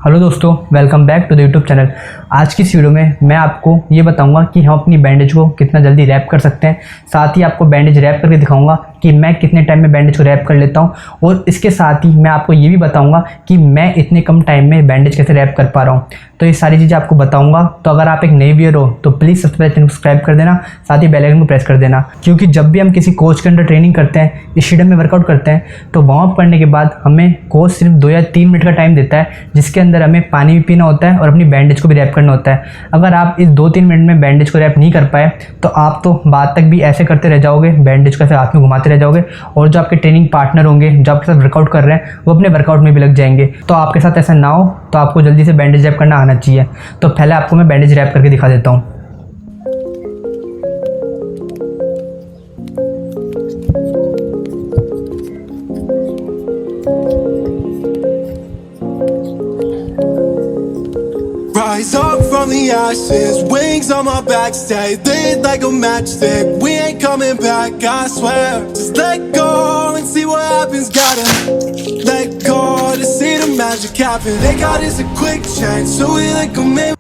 Hello दोस्तों, welcome back to the YouTube channel. आज की इस वीडियो में मैं आपको ये बताऊंगा कि हम अपनी बैंडेज को कितना जल्दी रैप कर सकते हैं। साथ ही आपको बैंडेज रैप करके दिखाऊंगा कि मैं कितने टाइम में बैंडेज को रैप कर लेता हूं, और इसके साथ ही मैं आपको ये भी बताऊंगा कि मैं इतने कम टाइम में बैंडेज कैसे रैप कर पा रहा हूँ। तो ये सारी चीज़ें आपको बताऊँगा। तो अगर आप एक नए व्यूअर हो तो प्लीज़ सब्सक्राइब कर देना, साथ ही बेल आइकन को प्रेस कर देना, क्योंकि जब भी हम किसी कोच के अंडर ट्रेनिंग करते हैं, स्टेडियम में वर्कआउट करते हैं, तो वार्म अप करने के बाद हमें कोच सिर्फ 2 या 3 मिनट का टाइम देता है, जिसके अंदर हमें पानी भी पीना होता है और अपनी बैंडेज को भी रैप करना होता है। अगर आप इस 2-3 मिनट में बैंडेज को रैप नहीं कर पाए तो आप तो बाद तक भी ऐसे करते रह जाओगे, बैंडेज को ऐसे हाथ में घुमाते रह जाओगे, और जो आपके ट्रेनिंग पार्टनर होंगे जो आपके साथ वर्कआउट कर रहे हैं वो अपने वर्कआउट में भी लग जाएंगे। तो आपके साथ ऐसा ना हो, तो आपको जल्दी से बैंडेज रैप करना आना चाहिए। तो पहले आपको मैं बैंडेज रैप करके दिखा देता हूँ। Rise up from the ashes, wings on my back, stay lit like a matchstick. We ain't coming back, I swear. Just let go and see what happens. Gotta let go to see the magic happen. They got us a quick change, so we like a minute.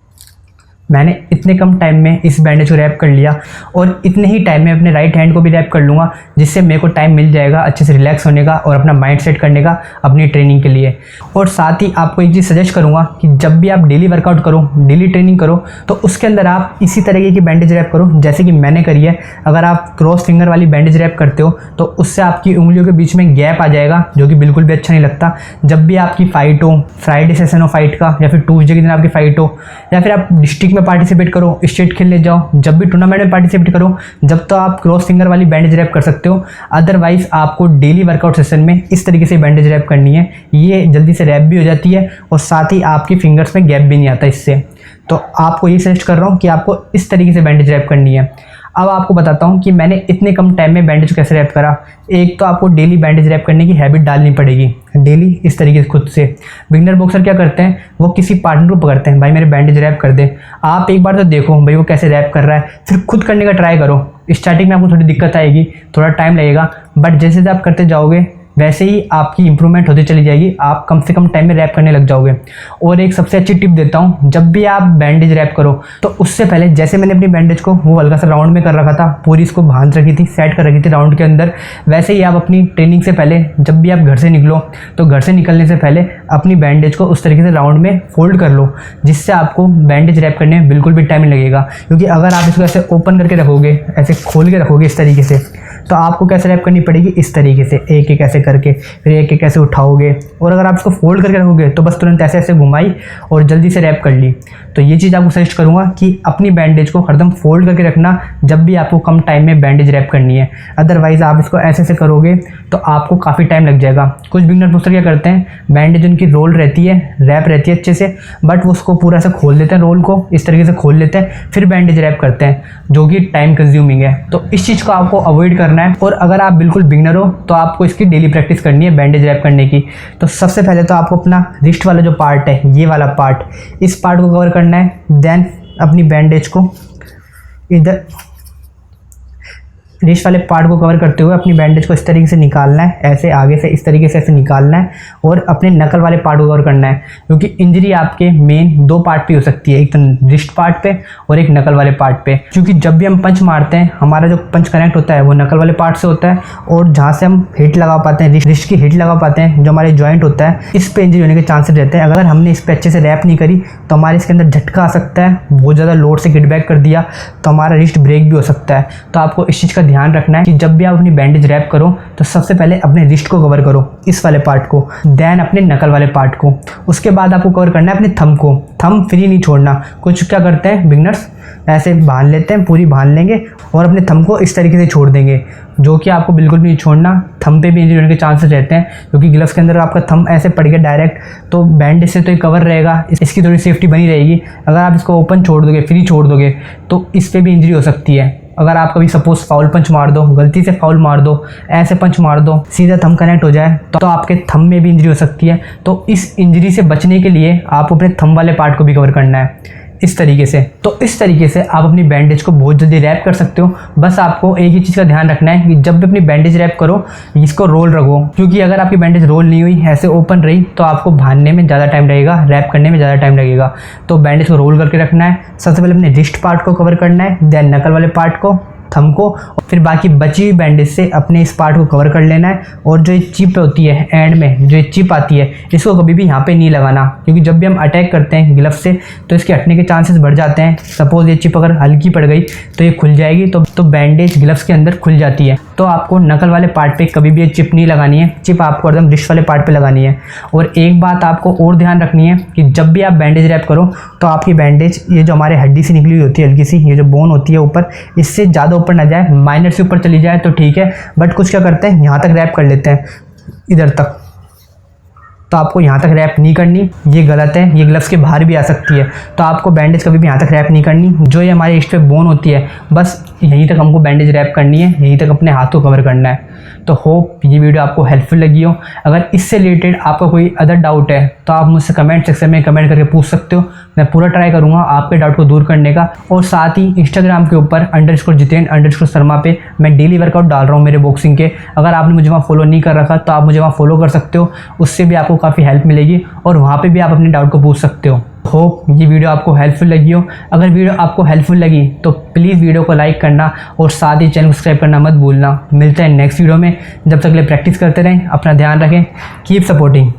मैंने इतने कम time में इस bandage को rap कर लिया, और इतने ही time में अपने राइट हैंड को भी रैप कर लूँगा, जिससे मेरे को टाइम मिल जाएगा अच्छे से रिलैक्स होने का और अपना माइंड सेट करने का अपनी ट्रेनिंग के लिए। और साथ ही आपको एक चीज़ सजेस्ट करूँगा कि जब भी आप डेली वर्कआउट करो, डेली ट्रेनिंग करो, तो उसके अंदर आप इसी तरीके की बैंडेज रैप करो जैसे कि मैंने करी है। अगर आप क्रॉस फिंगर वाली बैंडेज रैप करते हो तो उससे आपकी उंगलियों के बीच में गैप आ जाएगा, जो कि बिल्कुल भी अच्छा नहीं लगता। जब भी आपकी फ़ाइट हो, फ्राइडे सेशन हो फाइट का, या फिर ट्यूसडे के दिन आपकी फ़ाइट हो, या फिर आप डिस्ट्रिक्ट में पार्टिसिपेट करो, स्टेट खेलने जाओ, जब भी टूर्नामेंट में पार्टिसिपेट करो, जब तो आप क्रॉस फिंगर वाली बैंडेज रैप कर सकते हो। अदरवाइज आपको डेली वर्कआउट सेशन में इस तरीके से बैंडेज रैप करनी है। ये जल्दी से रैप भी हो जाती है और साथ ही आपकी फिंगर्स में गैप भी नहीं आता इससे। तो आपको ये सजेस्ट कर रहा हूँ कि आपको इस तरीके से बैंडेज रैप करनी है। अब आपको बताता हूँ कि मैंने इतने कम टाइम में बैंडेज कैसे रैप करा। एक तो आपको डेली बैंडेज रैप करने की हैबिट डालनी पड़ेगी, डेली इस तरीके से खुद से। बिगिनर बॉक्सर क्या करते हैं, वो किसी पार्टनर को पकड़ते हैं, भाई मेरे बैंडेज रैप कर दे। आप एक बार तो देखो भाई वो कैसे रैप कर रहा है, फिर खुद करने का ट्राई करो। स्टार्टिंग में आपको थोड़ी दिक्कत आएगी, थोड़ा टाइम लगेगा, बट जैसे जैसे आप करते जाओगे वैसे ही आपकी इंप्रूवमेंट होती चली जाएगी, आप कम से कम टाइम में रैप करने लग जाओगे। और एक सबसे अच्छी टिप देता हूँ, जब भी आप बैंडेज रैप करो तो उससे पहले, जैसे मैंने अपनी बैंडेज को वो हल्का सा राउंड में कर रखा था, पूरी इसको बांध रखी थी, सेट कर रखी थी राउंड के अंदर, वैसे ही आप अपनी ट्रेनिंग से पहले जब भी आप घर से निकलो तो घर से निकलने से पहले अपनी बैंडेज को उस तरीके से राउंड में फोल्ड कर लो, जिससे आपको बैंडेज रैप करने में बिल्कुल भी टाइम नहीं लगेगा। क्योंकि अगर आप इसको ऐसे ओपन करके रखोगे, ऐसे खोल के रखोगे इस तरीके से, तो आपको कैसे रैप करनी पड़ेगी, इस तरीके से एक एक ऐसे करके, फिर एक एक ऐसे उठाओगे। और अगर आप इसको फोल्ड करके रखोगे तो बस तुरंत ऐसे ऐसे घुमाई और जल्दी से रैप कर ली। तो ये चीज़ आपको सजेस्ट करूँगा कि अपनी बैंडेज को हरदम फोल्ड करके रखना जब भी आपको कम टाइम में बैंडेज रैप करनी है। अदरवाइज़ आप इसको ऐसे ऐसे करोगे तो आपको काफ़ी टाइम लग जाएगा। कुछ बिगिनर बॉक्सर क्या करते हैं, बैंडेज उनकी रोल रहती है, रैप रहती है अच्छे से, बट वो उसको पूरा ऐसे खोल देते हैं, रोल को इस तरीके से खोल लेते हैं, फिर बैंडेज रैप करते हैं, जो कि टाइम कंज्यूमिंग है। तो इस चीज़ को आपको अवॉइड करना है। और अगर आप बिल्कुल बिगिनर हो तो आपको इसकी डेली प्रैक्टिस करनी है बैंडेज रैप करने की। तो सबसे पहले तो आपको अपना रिस्ट वाला जो पार्ट है, ये वाला पार्ट, इस पार्ट को कवर करना है। देन अपनी बैंडेज को इधर रिस्ट वाले पार्ट को कवर करते हुए अपनी बैंडेज को इस तरीके से निकालना है, ऐसे आगे से इस तरीके से ऐसे निकालना है, और अपने नकल वाले पार्ट को कवर करना है। क्योंकि इंजरी आपके मेन 2 पार्ट पे हो सकती है, एक तो रिस्ट पार्ट पे और एक नकल वाले पार्ट पे। क्योंकि जब भी हम पंच मारते हैं, हमारा जो पंच कनेक्ट होता है वो नकल वाले पार्ट से होता है, और जहाँ से हम हिट लगा पाते हैं, रिस्ट की हिट लगा पाते हैं, जो हमारे जॉइंट होता है, इस पे इंजरी होने के चांसेस रहते हैं। अगर हमने इस पर अच्छे से रैप नहीं करी तो हमारे इसके अंदर झटका आ सकता है, बहुत ज़्यादा लोड से गिट बैक कर दिया तो हमारा रिस्ट ब्रेक भी हो सकता है। तो आपको इस चीज़ का ध्यान रखना है कि जब भी आप अपनी बैंडेज रैप करो तो सबसे पहले अपने रिस्ट को कवर करो, इस वाले पार्ट को, देन अपने नकल वाले पार्ट को। उसके बाद आपको कवर करना है अपने थंब को। थंब फ्री नहीं छोड़ना। कुछ क्या करते हैं बिगिनर्स, ऐसे बांध लेते हैं, पूरी बांध लेंगे और अपने थंब को इस तरीके से छोड़ देंगे, जो कि आपको बिल्कुल भी नहीं छोड़ना। थंब पे भी इंजरी होने के चांसेस रहते हैं, क्योंकि ग्लव्स के अंदर आपका थंब ऐसे पड़ गया डायरेक्ट, तो बैंडेज से तो ये कवर रहेगा, इसकी थोड़ी सेफ्टी बनी रहेगी। अगर आप इसको ओपन छोड़ दोगे, फ्री छोड़ दोगे, तो इस पर भी इंजरी हो सकती है। अगर आप कभी सपोज फाउल पंच मार दो, गलती से फाउल मार दो, ऐसे पंच मार दो, सीधा थंब कनेक्ट हो जाए तो आपके थंब में भी इंजरी हो सकती है। तो इस इंजरी से बचने के लिए आप अपने थंब वाले पार्ट को भी कवर करना है। इस तरीके से। तो इस तरीके से आप अपनी बैंडेज को बहुत जल्दी रैप कर सकते हो। बस आपको एक ही चीज़ का ध्यान रखना है कि जब भी अपनी बैंडेज रैप करो इसको रोल रखो, क्योंकि अगर आपकी बैंडेज रोल नहीं हुई ऐसे ओपन रही तो आपको बांधने में ज़्यादा टाइम लगेगा, रैप करने में ज़्यादा टाइम लगेगा। तो बैंडेज को रोल करके रखना है। सबसे पहले अपने रिस्ट पार्ट को कवर करना है, देन नकल वाले पार्ट को, थंब को, और फिर बाकी बची हुई बैंडेज से अपने इस पार्ट को कवर कर लेना है। और जो ये चिप होती है एंड में, जो ये चिप आती है, इसको कभी भी यहाँ पे नहीं लगाना, क्योंकि जब भी हम अटैक करते हैं ग्लव से तो इसके हटने के चांसेस बढ़ जाते हैं। सपोज ये चिप अगर हल्की पड़ गई तो ये खुल जाएगी, तो बैंडेज ग्लव्स के अंदर खुल जाती है। तो आपको नकल वाले पार्ट पे कभी भी ये चिप नहीं लगानी है, चिप आपको एकदम रिस्ट वाले पार्ट पे लगानी है। और एक बात आपको और ध्यान रखनी है कि जब भी आप बैंडेज रैप करो तो आपकी बैंडेज ये जो हमारे हड्डी से निकली हुई होती है हल्की सी, ये जो बोन होती है ऊपर, इससे ज़्यादा ऊपर ना जाए। माइनर से ऊपर चली जाए तो ठीक है, बट कुछ क्या करते हैं यहाँ तक रैप कर लेते हैं, इधर तक। तो आपको यहाँ तक रैप नहीं करनी, ये गलत है, ये ग्लव्स के बाहर भी आ सकती है। तो आपको बैंडेज कभी भी यहाँ तक रैप नहीं करनी। जो ये हमारे रिस्ट पे बोन होती है बस यहीं तक हमको बैंडेज रैप करनी है, यहीं तक अपने हाथ को कवर करना है। तो होप ये वीडियो आपको हेल्पफुल लगी हो। अगर इससे रिलेटेड आपका कोई अदर डाउट है तो आप मुझसे कमेंट सेक्शन में कमेंट करके पूछ सकते हो। मैं पूरा ट्राई करूँगा आपके डाउट को दूर करने का। और साथ ही इंस्टाग्राम के ऊपर _Jiten_Sharma पे मैं डेली वर्कआउट डाल रहा हूँ मेरे बॉक्सिंग के। अगर आपने मुझे वहाँ फॉलो नहीं कर रखा तो आप मुझे वहाँ फॉलो कर सकते हो, उससे भी आपको काफ़ी हेल्प मिलेगी और वहाँ पे भी आप अपने डाउट को पूछ सकते हो। होप ये वीडियो आपको हेल्पफुल लगी हो। अगर वीडियो आपको हेल्पफुल लगी तो प्लीज़ वीडियो को लाइक करना और साथ ही चैनल को सब्सक्राइब करना मत भूलना। मिलते हैं नेक्स्ट वीडियो में, जब तक के लिए प्रैक्टिस करते रहें, अपना ध्यान रखें, कीप सपोर्टिंग।